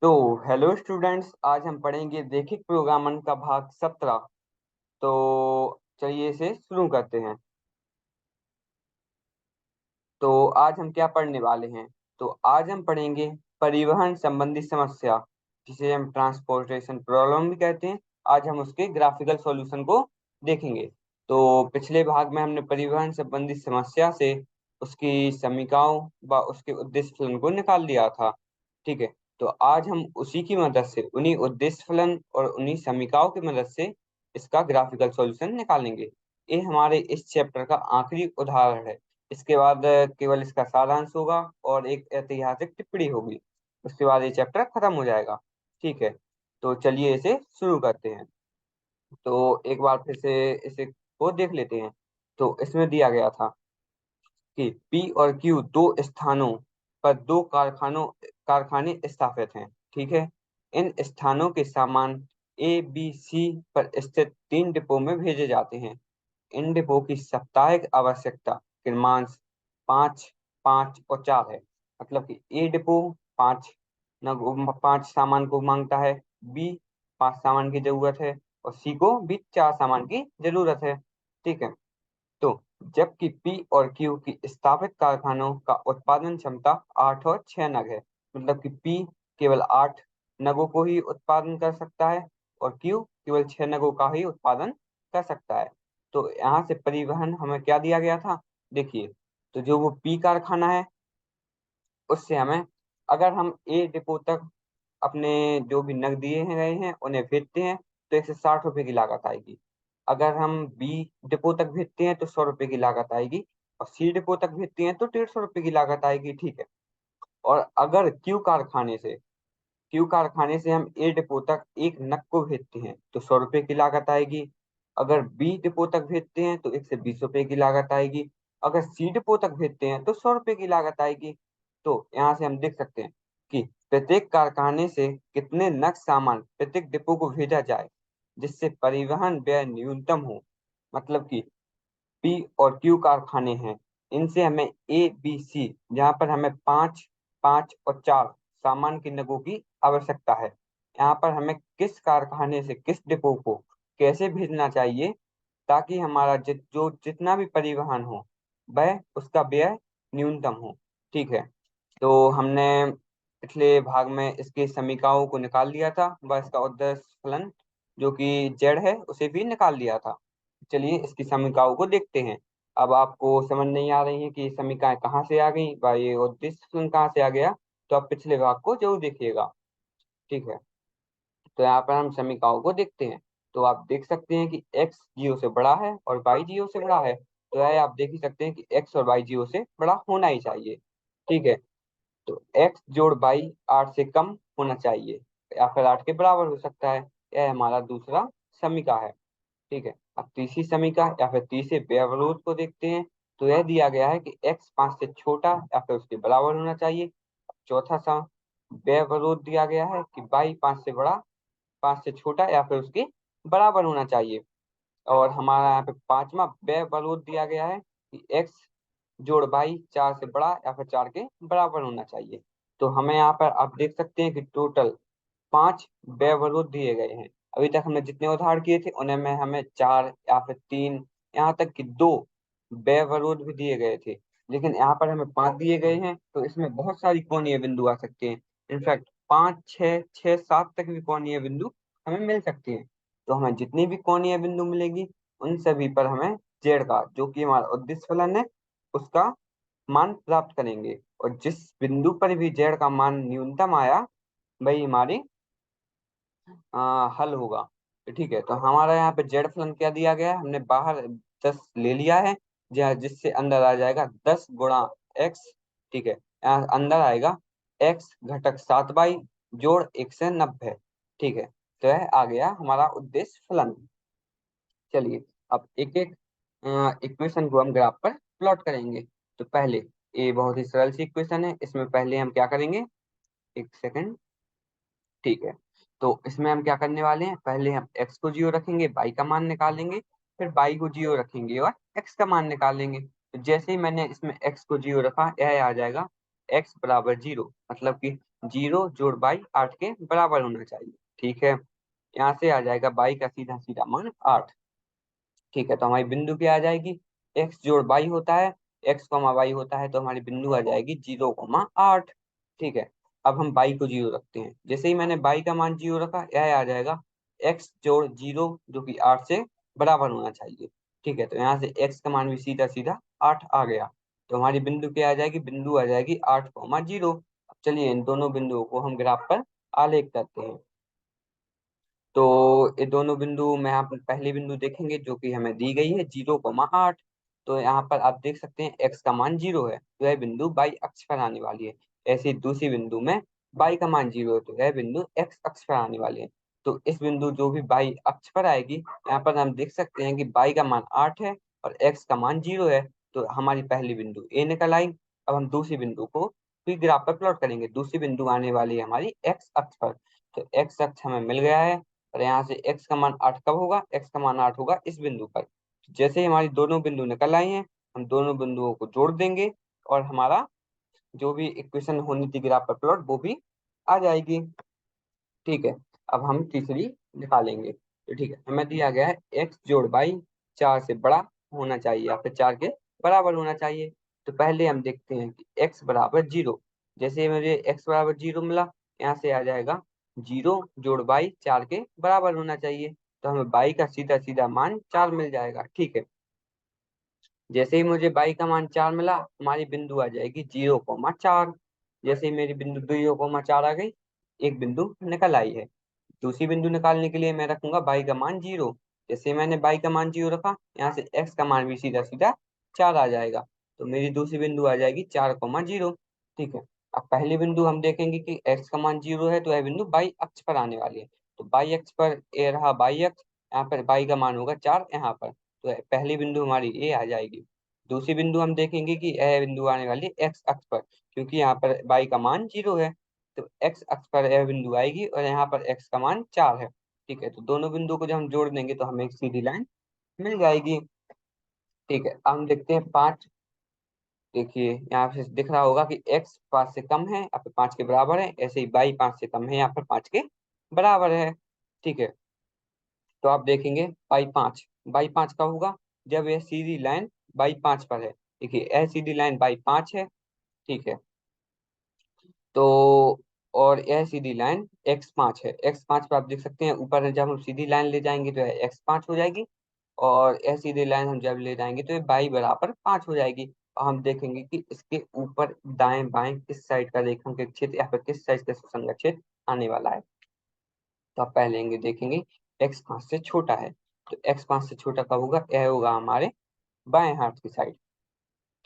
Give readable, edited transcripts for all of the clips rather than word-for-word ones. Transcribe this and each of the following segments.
तो hello students, आज हम पढ़ेंगे रैखिक प्रोग्रामन का भाग 17। तो चलिए इसे शुरू करते हैं। तो आज हम क्या पढ़ने वाले हैं? तो आज हम पढ़ेंगे परिवहन संबंधी समस्या, जिसे हम ट्रांसपोर्टेशन प्रॉब्लम भी कहते हैं। आज हम उसके ग्राफिकल सॉल्यूशन को देखेंगे। तो पिछले भाग में हमने परिवहन संबंधी समस्या से उसकी समीकरणों व उसके उद्देश्य फलन को निकाल लिया था। ठीक है। तो आज हम उसी की मदद से, उन्हीं उद्देश्य फलन और उन्हीं समीकरणों की मदद से इसका ग्राफिकल सॉल्यूशन निकालेंगे। ये हमारे इस चैप्टर का आखिरी उदाहरण है। इसके बाद केवल इसका सारांश होगा और एक ऐतिहासिक टिप्पणी होगी। उसके बाद ये चैप्टर खत्म हो जाएगा। ठीक है। तो चलिए इसे शुरू करते हैं। तो एक बार फिर से इसे को देख लेते हैं। तो इसमें दिया गया था कि P और Q दो स्थानों पर दो कारखाने स्थापित हैं। ठीक है। इन स्थानों के सामान ABC पर स्थित 3 डिपो में भेजे जाते हैं। इन डिपो की साप्ताहिक आवश्यकता क्रमांक 5, 5 और 4 है। मतलब कि ए डिपो 5 सामान को मांगता है, बी 5 सामान की जरूरत है और सी को भी 4 सामान की जरूरत है। ठीक है। तो जबकि पी और क्यू की स्थापित कारखानों का उत्पादन क्षमता 8 और 6 नग है। मतलब कि पी केवल 8 नगों को ही उत्पादन कर सकता है और क्यू केवल 6 नगों का ही उत्पादन कर सकता है। तो यहाँ से परिवहन हमें क्या दिया गया था? देखिए, तो जो वो पी कारखाना है उससे हमें, अगर हम ए डिपो तक अपने जो भी नग दिए हैं गए हैं उन्हें भेजते हैं तो 160 रुपए की लागत आएगी। अगर हम बी डिपो तक भेजते हैं तो 100 रुपए की लागत आएगी और सी डिपो तक भेजते हैं तो 150 रुपए की लागत आएगी। ठीक है। और अगर क्यू कारखाने से हम ए डिपो तक एक नग को भेजते हैं तो 100 रुपए की लागत आएगी। अगर बी डिपो तक भेजते हैं तो 120 रुपए की लागत आएगी। अगर सी डिपो तक भेजते हैं तो 100 रुपए की लागत आएगी। तो यहाँ से हम देख सकते हैं कि प्रत्येक कारखाने से कितने नग सामान प्रत्येक डिपो को भेजा जाए जिससे परिवहन व्यय न्यूनतम हो। मतलब कि पी और क्यू कारखाने हैं, इनसे हमें ABC, जहाँ पर हमें 5, 5 और 4 सामान की नगों की आवश्यकता है, यहाँ पर हमें किस कारखाने से किस डिपो को कैसे भेजना चाहिए ताकि हमारा जितना भी परिवहन हो वह उसका व्यय न्यूनतम हो। ठीक है। तो हमने पिछले भाग में इसके समीकरणों को निकाल लिया था, वह इसका उद्देश्य फलन जो कि जेड है उसे भी निकाल लिया था। चलिए इसकी समीकरणों को देखते हैं। अब आपको समझ नहीं आ रही है कि ये समीकरण कहाँ से आ गई व ये उद्देश्य फलन कहाँ से आ गया, तो आप पिछले भाग को जरूर देखिएगा। ठीक है। तो यहाँ पर हम समीकरणों को देखते हैं। तो आप देख सकते हैं कि x 0 से बड़ा है और y 0 से बड़ा है। तो यह आप देख ही सकते हैं कि x और y 0 से बड़ा होना ही चाहिए। ठीक है। तो x जोड़ y 8 से कम होना चाहिए या फिर 8 के बराबर हो सकता है। यह हमारा दूसरा समीकरण है। ठीक है। अब तीसरी समीकरण या फिर तीसरे व्यवरोध को देखते हैं। तो यह दिया गया है कि x 5 से छोटा या फिर उसके बराबर होना चाहिए। चौथा सा व्यवरोध दिया गया है कि y 5 से छोटा या फिर उसके बराबर होना चाहिए। और हमारा यहाँ पे पांचवा व्यवरोध दिया गया है कि x जोड़ 4 से बड़ा या फिर 4 के बराबर होना चाहिए। तो हमें यहाँ पर आप देख सकते हैं कि टोटल 5 व्यवरोध दिए गए हैं। अभी तक हमने जितने उदाहरण किए थे उन्हें में हमें 4 या फिर 3, यहाँ तक कि 2 व्यवरोध भी दिए गए थे। लेकिन यहाँ पर हमें 5 दिए गए हैं तो इसमें बहुत सारी कोणीय बिंदु आ सकते हैं। इनफैक्ट 5, 6, 6, 7 तक भी कोणीय बिंदु हमें मिल सकते हैं। तो हमें जितनी भी कोणीय बिंदु मिलेगी उन सभी पर हमें जेड का, जो कि हमारा उद्देश्य फलन है, उसका मान प्राप्त करेंगे। और जिस बिंदु पर भी जेड का मान न्यूनतम आया वही हमारी हल होगा। तो ठीक है। तो हमारा यहाँ पे जेड फलन क्या दिया गया है, हमने बाहर 10 ले लिया है, जहाँ जिससे अंदर आ जाएगा 10 गुणा एक्स। ठीक है। यहाँ अंदर आएगा एक्स घटक 7 y जोड़ 190। ठीक है। तो यह आ गया हमारा उद्देश्य फलन। चलिए अब एक एक इक्वेशन को हम ग्राफ पर प्लॉट करेंगे। तो पहले, ये बहुत ही सरल सी इक्वेशन है, इसमें पहले हम क्या करेंगे, एक सेकंड। ठीक है। तो इसमें हम क्या करने वाले हैं, पहले हम x को 0 रखेंगे, y का मान निकालेंगे, फिर y को 0 रखेंगे और x का मान निकालेंगे। तो जैसे ही मैंने इसमें x को 0 रखा, यह आ जाएगा x बराबर 0, मतलब कि 0 जोड़ बाई 8 के बराबर होना चाहिए। ठीक है, यहाँ से आ जाएगा बाई का सीधा सीधा मान 8। ठीक है, तो हमारी बिंदु क्या आ जाएगी, x जोड़ बाई होता है, x कॉमा वाई होता है, तो हमारी बिंदु आ जाएगी 0,8। ठीक है, अब हम बाई को 0 रखते हैं। जैसे ही मैंने बाई का मान 0 रखा, यह आ जाएगा x जोड़ 0 जो कि 8 से बराबर होना चाहिए। ठीक है, तो यहाँ से x का मान भी सीधा सीधा 8 आ गया। तो हमारी बिंदु क्या आ जाएगी, बिंदु आ जाएगी 8,0। अब चलिए इन दोनों बिंदुओं को हम ग्राफ पर आलेख करते हैं। तो ये दोनों बिंदु में आप पहली बिंदु देखेंगे जो कि हमें दी गई है 0,8। तो यहाँ पर आप देख सकते हैं x का मान 0 है, तो यह बिंदु बाई अक्ष पर आने वाली है। ऐसे ही दूसरी बिंदु में बाई का मान 0 है, तो यह बिंदु x अक्ष पर आने वाली है। तो इस बिंदु जो भी बाई अक्ष पर आएगी, यहाँ पर हम देख सकते हैं कि बाई का मान 8 है और x का मान 0 है। तो हमारी पहली बिंदु ए निकल आई। अब हम दूसरी बिंदु को भी ग्राफ पर प्लॉट करेंगे। दूसरी बिंदु आने वाली है हमारी x अक्ष पर। तो x अक्ष हमें मिल गया है, और यहाँ से x का मान 8 कब होगा, x का मान 8 होगा इस बिंदु पर। जैसे ही हमारी दोनों बिंदु निकल आई हैं, हम दोनों बिंदुओं को जोड़ देंगे और हमारा जो भी इक्वेशन होनी थी ग्राफ पर प्लॉट वो भी आ जाएगी। ठीक है, अब हम तीसरी निकालेंगे। तो ठीक है, हमें दिया गया है x जोड़ बाई 4 से बड़ा होना चाहिए या फिर 4 के बराबर होना चाहिए। तो पहले हम देखते हैं कि x बराबर 0। जैसे मुझे x बराबर 0 मिला, यहाँ से आ जाएगा 0 जोड़ बाई 4 के बराबर होना चाहिए। तो हमें बाई का सीधा सीधा मान 4 मिल जाएगा। ठीक है, जैसे ही मुझे बाई का मान 4 मिला, हमारी बिंदु आ जाएगी 0,4। जैसे ही मेरी बिंदु 0,4 आ गई, एक बिंदु निकल आई है। दूसरी बिंदु निकालने के लिए मैं रखूंगा बाई का मान 0। जैसे मैंने बाई का मान 0 रखा, यहाँ से x का मान भी सीधा सीधा 4 आ जाएगा। तो मेरी दूसरी बिंदु आ जाएगी 4,0। ठीक है, अब पहली बिंदु हम देखेंगे कि x का मान 0 है, तो यह बिंदु बाई अक्ष पर आने वाली है। तो बाई अक्ष पर ए रहा बाई अक्ष, यहाँ पर बाई का मान होगा 4 यहाँ पर। तो पहली बिंदु हमारी ए आ जाएगी। दूसरी बिंदु हम देखेंगे कि यह बिंदु आने वाली है x अक्ष पर, क्योंकि यहाँ पर बाई का मान 0 है। तो x अक्ष पर यह बिंदु आएगी और यहाँ पर x का मान 4 है। ठीक है, तो दोनों बिंदु को जब हम जोड़ देंगे तो हमें एक सीधी लाइन मिल जाएगी। ठीक है, अब हम देखते हैं 5। देखिए यहाँ पे दिख रहा होगा कि x 5 से कम है या फिर 5 के बराबर है, ऐसे ही बाई 5 से कम है या फिर 5 के बराबर है। ठीक है, तो आप देखेंगे बाई 5 का होगा जब यह सीधी लाइन बाई 5 पर है। देखिए यह सीधी लाइन बाई 5 है। ठीक है, तो और यह सीधी लाइन x5 है। x5 पर आप देख सकते हैं ऊपर जब हम सीधी लाइन ले जाएंगे तो यह x5 हो जाएगी, और यह सीधी लाइन हम जब ले जाएंगे तो ये बाई बराबर 5 हो जाएगी। और हम देखेंगे कि इसके ऊपर दाएं बाएं किस साइड का रेखांकित क्षेत्र या फिर किस साइड का सुसंगत क्षेत्र आने वाला है। तो आप पहले देखेंगे x5 से छोटा है। तो x5 से छोटा कब होगा, यह होगा हमारे बाएं हाथ की साइड।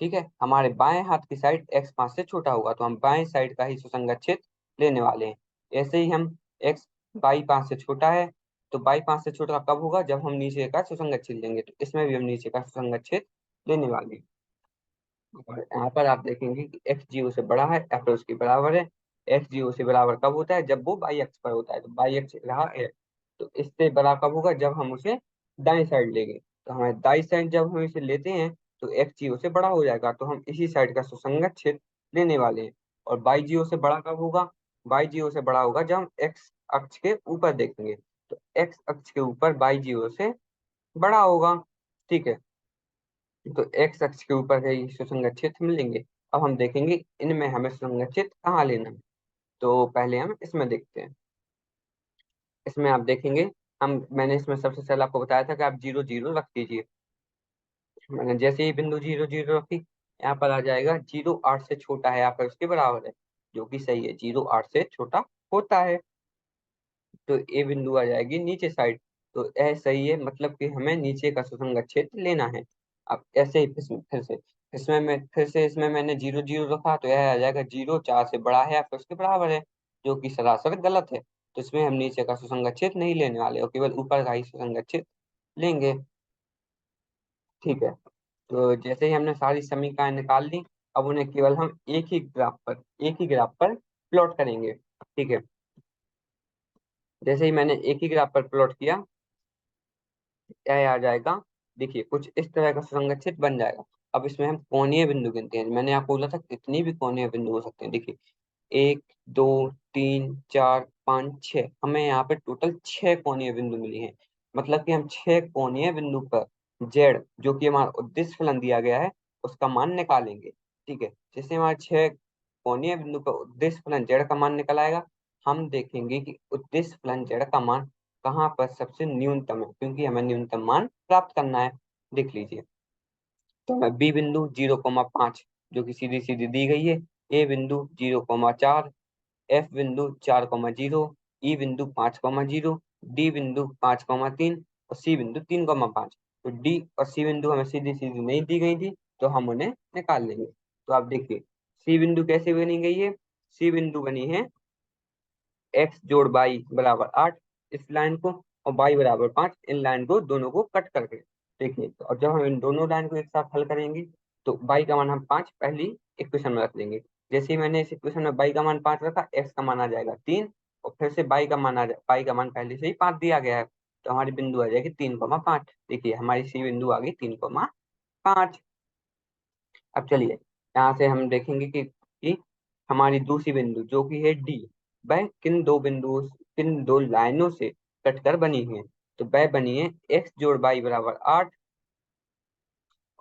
ठीक है, हमारे बाएं हाथ की साइड x5 से छोटा होगा, तो हम बाएं साइड का ही सुसंगत क्षेत्र लेने वाले हैं। ऐसे ही हम x बाई 5 से छोटा है, तो बाई 5 से छोटा कब होगा, जब हम नीचे का सुसंगत क्षेत्र लेंगे। तो इसमें भी हम नीचे का सुसंगत क्षेत्र लेने वाले हैं। और यहाँ पर आप देखेंगे कि x 0 से बड़ा है या फिर उसके बराबर है। x 0 से बराबर कब होता है, जब वो बाई अक्ष पर होता है। तो बाई अक्ष रहा है, तो इससे बड़ा कब होगा, जब हम उसे दाएं साइड लेंगे। तो हमारे दाई साइड जब हम इसे लेते हैं तो x 0 से बड़ा हो जाएगा, तो हम इसी साइड का सुसंगत क्षेत्र लेने वाले हैं। और बाई 0 से बड़ा कब होगा, बाई 0 से बड़ा होगा जब हम x अक्ष के ऊपर देखेंगे। तो x अक्ष के ऊपर बाई 0 से बड़ा होगा। ठीक है, तो एक्स अक्ष के ऊपर है ये सुसंगत क्षेत्र मिलेंगे। अब हम देखेंगे इनमें हमें सुसंगत क्षेत्र कहाँ लेना है। तो पहले हम इसमें देखते हैं। इसमें आप देखेंगे, मैंने इसमें सबसे पहले आपको बताया था कि आप 0 0 रख दीजिए। मैंने जैसे ही बिंदु 0 0 रखी, यहाँ पर आ जाएगा 0 8 से छोटा है या फिर उसके बराबर है, जो कि सही है। 0 8 से छोटा होता है, तो ये बिंदु आ जाएगी नीचे साइड। तो यह सही है, मतलब कि हमें नीचे का सुसंगत क्षेत्र लेना है। अब ऐसे ही फिर से इसमें मैंने 0 0 रखा, तो यह आ जाएगा 0 4 से बड़ा है या फिर उसके बराबर है, जो कि सरासर गलत है। तो इसमें हम नीचे का सुसंगत क्षेत्र नहीं लेने वाले और केवल ऊपर का ही सुसंगत क्षेत्र लेंगे। ठीक है, तो जैसे ही हमने सारी समीकरण निकाल ली, अब उन्हें केवल हम एक ही ग्राफ पर प्लॉट करेंगे। ठीक है, जैसे ही मैंने एक ही ग्राफ पर प्लॉट किया, क्या आ जाएगा, देखिए कुछ इस तरह का सुसंगत क्षेत्र बन जाएगा। अब इसमें हम कोणीय बिंदु गिनते हैं। मैंने आपको बोला था कितनी भी कोणीय बिंदु हो सकते हैं। देखिए, 1 2 3 4 5 6, हमें यहाँ पे टोटल 6 कोणीय बिंदु मिली हैं। मतलब कि हम 6 कोणीय बिंदु पर जेड, जो कि हमारा उद्देश्य फलन दिया गया है, उसका मान निकालेंगे। ठीक है, जैसे हमारे 6 कोणीय बिंदु पर उद्देश्य फलन जेड का मान निकल आएगा, हम देखेंगे कि उद्देश्य फलन जेड का मान कहाँ पर सबसे न्यूनतम है, क्योंकि हमें न्यूनतम मान प्राप्त करना है। देख लीजिए, तो हमें बी बिंदु 0,5 जो कि सीधी सीधी दी गई है, ए बिंदु 0,4, एफ बिंदु 4,0, ई बिंदु 5,0, डी बिंदु 5,3 और सी बिंदु 3,5। तो डी और सी बिंदु हमें सीधी सीधी नहीं दी गई थी, तो हम उन्हें निकाल लेंगे। तो आप देखिए, सी बिंदु कैसे बनी गई है। सी बिंदु बनी है एक्स जोड़ वाई बराबर 8, इस लाइन को, और वाई बराबर 5, इन लाइन को दोनों को कट करके। देखिए, तो और जब हम इन दोनों लाइन को एक साथ हल करेंगे, तो वाई का मान हम 5 पहली इक्वेशन में रख देंगे। जैसे ही मैंने इस इक्वेशन में वाई का मान 5 रखा, एक्स का मान आ जाएगा 3, और फिर से वाई का मान पहले से ही 5 दिया गया है, तो हमारी बिंदु आ जाएगी 3,5। देखिए, हमारी सी बिंदु आ गई 3,5। अब चलिए, यहाँ से हम देखेंगे कि हमारी दूसरी बिंदु जो कि है डी, वह किन दो लाइनों से कटकर बनी है। तो वह बनी है एक्स जोड़ वाई बराबर 8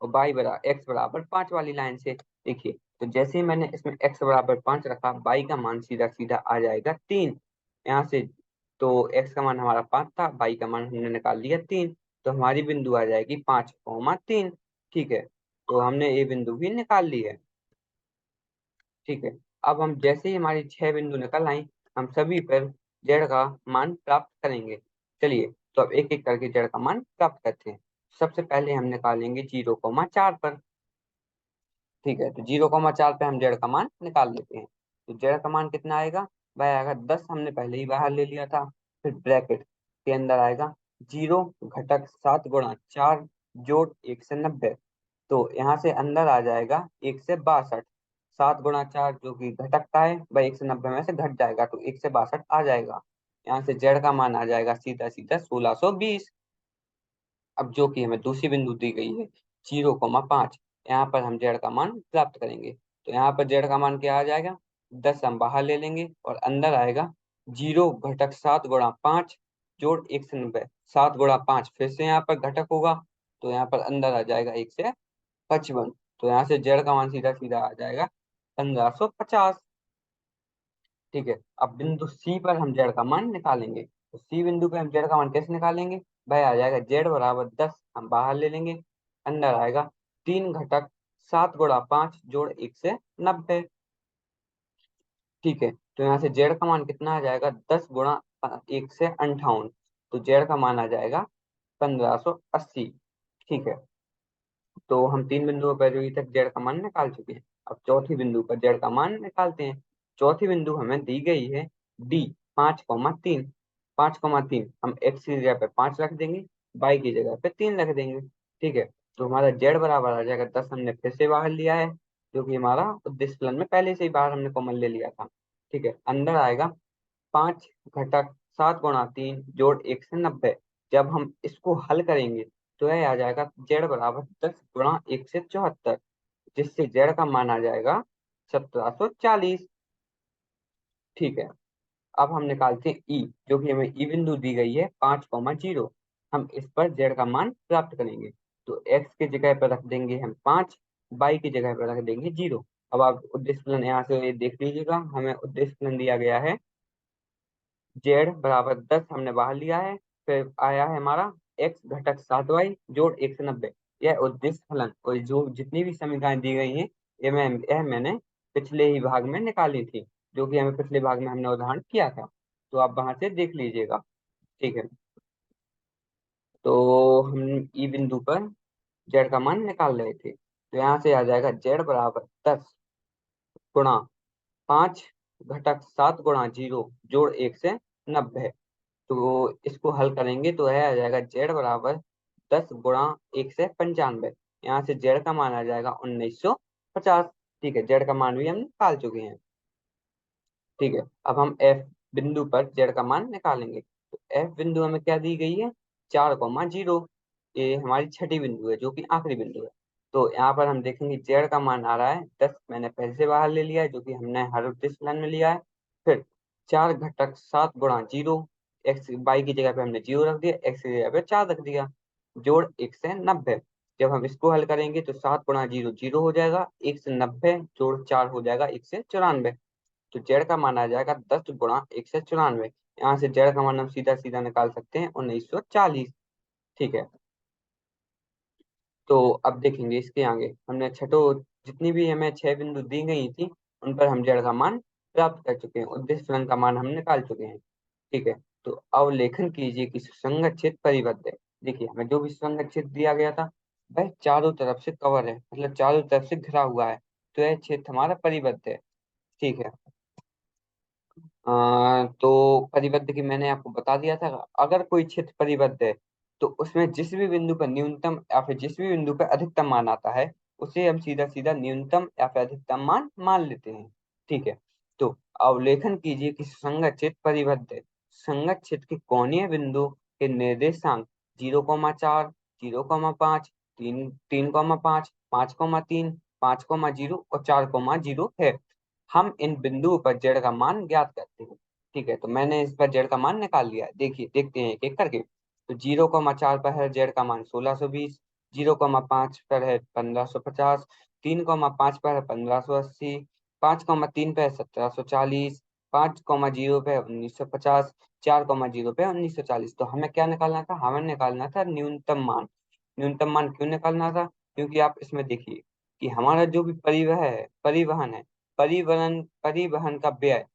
और एक्स बराबर 5 वाली लाइन से। देखिए, तो जैसे ही मैंने इसमें एक्स बराबर 5 रखा, वाई का मान सीधा सीधा आ जाएगा 3 यहाँ से। तो एक्स का मान हमारा 5 था, वाई का मान हमने निकाल लिया 3, तो हमारी बिंदु आ जाएगी 5,3। ठीक है, तो हमने ये बिंदु भी निकाल ली है। ठीक है, अब हम जैसे ही हमारी 6 बिंदु निकल आई, हम सभी पर जेड का मान प्राप्त करेंगे। चलिए, तो अब एक एक करके जेड का मान प्राप्त करते हैं। सबसे पहले हम निकालेंगे 0,4 पर। ठीक है, तो 0,4 पे हम जेड का मान निकाल लेते हैं। तो जेड का मान कितना आएगा, वह आएगा 10, हमने पहले ही बाहर ले लिया था। फिर ब्रैकेट के अंदर आएगा 0 घटक 7 गुणा 4 जोड़ 1 से 90। तो यहाँ से अंदर आ जाएगा 1 से 62। 7 गुणा 4 जो कि घटक का है, वह 1 से 90 में से घट जाएगा, तो 1 से 62 आ जाएगा। यहाँ से जेड का मान आ जाएगा सीधा सीधा 1620। अब जो कि हमें दूसरी बिंदु दी गई है 0,5, यहाँ पर हम जेड का मान प्राप्त करेंगे। तो यहाँ पर जेड का मान क्या आ जाएगा, 10 हम बाहर ले लेंगे और अंदर आएगा 0 घटक 7 गुणा 5 जोड़ 1 से 90। 7 गुणा 5 फिर से यहाँ पर घटक होगा, तो यहाँ पर अंदर आ जाएगा 1 से 55। तो यहाँ से जेड का मान सीधा सीधा आ जाएगा 1550। ठीक है, अब बिंदु सी पर हम जेड का मान निकालेंगे। तो सी बिंदु पे हम जेड का मान कैसे निकालेंगे, भाई आ जाएगा जेड बराबर 10, हम बाहर ले लेंगे, अंदर आएगा 3 घटक 7 गुणा 5 जोड़ 1 से 90। ठीक है, तो यहाँ से जेड का मान कितना आ जाएगा, 10 गुणा 1 से 58। तो जेड का मान आ जाएगा 1580। ठीक है, तो हम 3 बिंदुओं पर अभी तक जेड का मान निकाल चुके हैं। अब चौथी बिंदु पर जेड का मान निकालते हैं। चौथी बिंदु हमें दी गई है डी 5,3। 5,3 हम एक्स की जगह पे 5 रख देंगे, वाई की जगह पे 3 रख देंगे। ठीक है, तो हमारा जेड बराबर आ जाएगा 10, हमने फिर से बाहर लिया है, जो कि हमारा उद्देश्य फलन में पहले से ही बाहर हमने कॉमन ले लिया था। ठीक है, अंदर आएगा 5 घटक 7 गुणा 3 जोड़ 1 से 90। जब हम इसको हल करेंगे, तो यह आ जाएगा जेड बराबर 10 गुणा 1 से 74, जिससे जेड का मान आ जाएगा 1740। ठीक है, अब हम निकालते हैं ई, जो कि हमें ई बिंदु दी गई है 5,0। हम इस पर जेड का मान प्राप्त करेंगे। तो एक्स की जगह पर रख देंगे हम 5, वाई की जगह पर रख देंगे 0। अब आप उद्देश्य फलन यहाँ से देख लीजिएगा, हमें उद्देश्य फलन दिया गया है जेड बराबर 10, हमने बाहर लिया है। फिर आया है हमारा एक्स घटक 7 वाई जोड़ 1 से 90। यह उद्देश्य फलन और जो जितनी भी समीकरण दी गई हैं, यह मैंने पिछले ही भाग में निकाली थी, जो कि हमें पिछले भाग में हमने उदाहरण किया था। तो आप वहां से देख लीजिएगा। ठीक है, तो हम ई बिंदु पर जेड का मान निकाल रहे थे। तो यहाँ से आ जाएगा जेड बराबर 10 गुणा 5 घटक 7 गुणा 0 जोड़ 1 से 90। तो इसको हल करेंगे, तो यह आ जाएगा जेड बराबर 10 गुणा 1 से 95। यहाँ से जेड का मान आ जाएगा 1950। ठीक है, जेड का मान भी हम निकाल चुके हैं। ठीक है, अब हम एफ बिंदु पर जेड का मान निकालेंगे। तो एफ बिंदु हमें क्या दी गई है, 4,0। ये हमारी छठी बिंदु है, जो कि आखिरी बिंदु है। तो यहाँ पर हम देखेंगे जेड का मान आ रहा है 10, मैंने पहले से बाहर ले लिया है जो कि हमने हर उद्देश्य फलन में लिया है। फिर 4 घटक 7 गुणा 0, एक्स वाई की जगह पे हमने 0 रख दिया, एक्स की जगह पे 4 रख दिया, जोड़ 190। जब हम इसको हल करेंगे तो 7 गुणा 0 0 हो जाएगा, 190 जोड़ 4 हो जाएगा 194। तो जेड का मान आ जाएगा 10 गुणा 194। यहाँ से जेड का मान हम सीधा सीधा निकाल सकते हैं 1940। ठीक है, तो अब देखेंगे इसके आगे हमने छठो, जितनी भी हमें 6 बिंदु दी गई थी उन पर हम जेड का मान प्राप्त कर चुके हैं, उद्देश्य फलन का मान हम निकाल चुके हैं। ठीक है, तो अवलेखन कीजिए कि सुसंगत क्षेत्र परिबद्ध है। देखिए हमें जो भी सुसंगत क्षेत्र दिया गया था वह चारों तरफ से कवर है, मतलब चारों तरफ से घिरा हुआ है, तो यह क्षेत्र हमारा परिबद्ध है। ठीक है, तो परिबद्ध की मैंने आपको बता दिया था, अगर कोई क्षेत्र परिबद्ध है तो उसमें जिस भी बिंदु पर न्यूनतम या फिर जिस भी बिंदु पर अधिकतम मान आता है उसे हम सीधा सीधा न्यूनतम या फिर अधिकतम मान मान लेते हैं। ठीक है, तो अवलेखन कीजिए कि सुसंगत क्षेत्र परिबद्ध है। संगत क्षेत्र के कोणीय बिंदु के निर्देशांक 0,4, 0,5, 3,5, 5,3, 5,0 और 4,0 है। हम इन बिंदुओं पर जेड का मान ज्ञात करते हैं। ठीक है, तो मैंने इस पर जेड का मान निकाल लिया है, देखिए देखते हैं एक एक करके। तो 0,4 पर है जेड का मान 1620, 0,5 पर है 1550, 3,5 पर है 1580, 5,3 पे है 1740, 5,0 पे है 1950, 4,0 पे है 1940। तो हमें क्या निकालना था, हमें निकालना था न्यूनतम मान। न्यूनतम मान क्यों निकालना था, क्योंकि आप इसमें देखिए कि हमारा जो भी परिवहन है, परिवहन परिवहन का व्यय,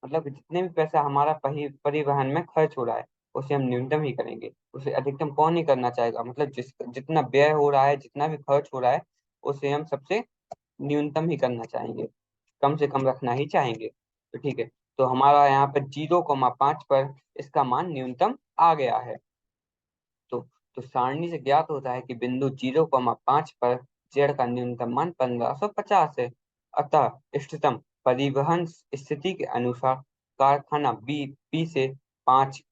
मतलब कि जितने भी पैसा हमारा परिवहन में खर्च हो रहा है उसे हम न्यूनतम ही करेंगे, उसे अधिकतम कौन नहीं करना चाहेगा। मतलब जितना व्यय हो रहा है, जितना भी खर्च हो रहा है उसे हम सबसे न्यूनतम ही करना चाहेंगे, कम से कम रखना ही चाहेंगे। तो ठीक है, तो हमारा यहाँ पर 0,5 पर इसका मान न्यूनतम आ गया है। तो तो सारणी से ज्ञात होता है कि बिंदु 0,5 पर जेड का न्यूनतम मान 1550 है। अतः इष्टतम परिवहन स्थिति के अनुसार कारखाना बी से 5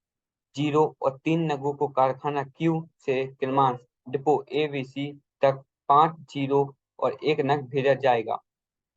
0 और 3 नगों को कारखाना क्यू से क्रमांक डिपो ABC तक 5 0 और 1 नग भेजा जाएगा।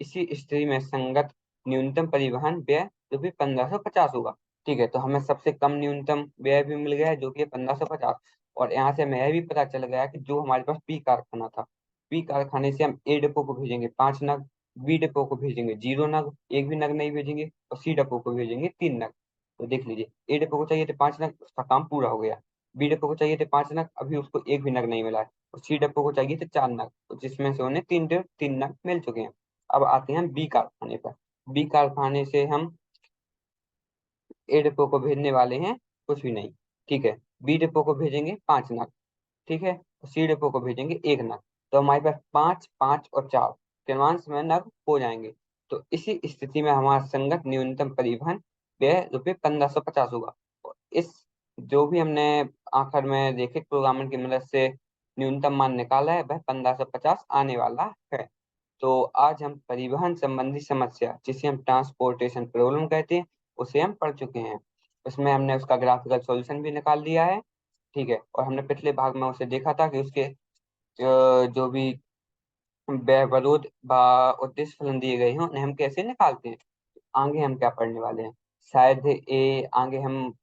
इसी स्थिति में संगत न्यूनतम परिवहन व्यय जो कि 1550 होगा। ठीक है, तो हमें सबसे कम न्यूनतम व्यय भी मिल गया है जो कि 1550। और यहाँ से हमें यह भी पता चल गया कि जो हमारे पास पी कारखाना था, पी कारखाने से हम ए डिपो को भेजेंगे 5 नग, बी डिपो को भेजेंगे 0 नग, एक भी नग नहीं भेजेंगे, और सी डिपो को भेजेंगे 3 नग। तो देख लीजिए, ए डिपो को चाहिए थे 5 नग, उसका काम पूरा हो गया। बी डिपो को चाहिए थे 5 नग, अभी उसको एक भी नग नहीं मिला है। और सी डिपो को चाहिए थे 4 नग, तो जिसमें से उन्हें 3 नग मिल चुके हैं। अब आते हैं बी कारखाने पर। बी कारखाने से हम ए डिपो को भेजने वाले हैं कुछ भी नहीं। ठीक है, बी डिपो को भेजेंगे 5 नग, ठीक है, सी डिपो को भेजेंगे 1 नग। तो हमारे पास 5 5 और 4 क्रमांश में नग हो जाएंगे। तो इसी स्थिति में हमारा संगत न्यूनतम परिवहन व्यय ₹1550 होगा। और इस जो भी हमने आखिर में रैखिक प्रोग्रामिंग की मदद से न्यूनतम मान निकाला है वह 1550 आने वाला है। तो आज हम परिवहन संबंधी समस्या, जिसे हम ट्रांसपोर्टेशन प्रॉब्लम कहते हैं, उसे हम पढ़ चुके हैं। उसमें हमने उसका ग्राफिकल सॉल्यूशन भी निकाल दिया है। ठीक है, और हमने पिछले भाग में उसे देखा था कि उसके जो भी व्यवरोध व उद्देश्य फलन दिए गए हैं उन्हें हम कैसे निकालते हैं। आगे हम क्या पढ़ने वाले हैं, शायद ये आगे हम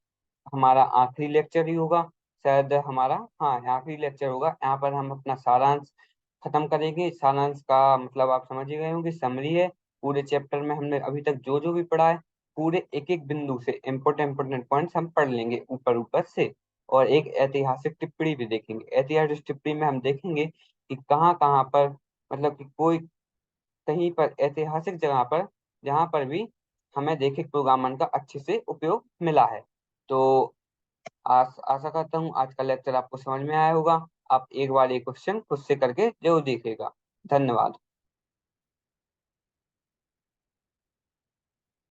हमारा आखिरी लेक्चर ही होगा, शायद हमारा, हाँ आखिरी लेक्चर होगा। यहाँ पर हम अपना सारांश खत्म करेंगे। सारांश का मतलब आप समझ ही गए होंगे, समरी है। पूरे चैप्टर में हमने अभी तक जो जो भी पढ़ा है पूरे एक एक बिंदु से इम्पोर्टेंट पॉइंट्स हम पढ़ लेंगे ऊपर ऊपर से। और एक ऐतिहासिक टिप्पणी भी देखेंगे। ऐतिहासिक टिप्पणी में हम देखेंगे कि कहाँ कहाँ पर, मतलब कि कोई कहीं पर ऐतिहासिक जगह पर जहाँ पर भी हमें रैखिक प्रोग्रामन का अच्छे से उपयोग मिला है। तो आशा करता हूँ आज का लेक्चर आपको समझ में आया होगा। आप एक बार ये क्वेश्चन खुद से करके जरूर देखिएगा। धन्यवाद।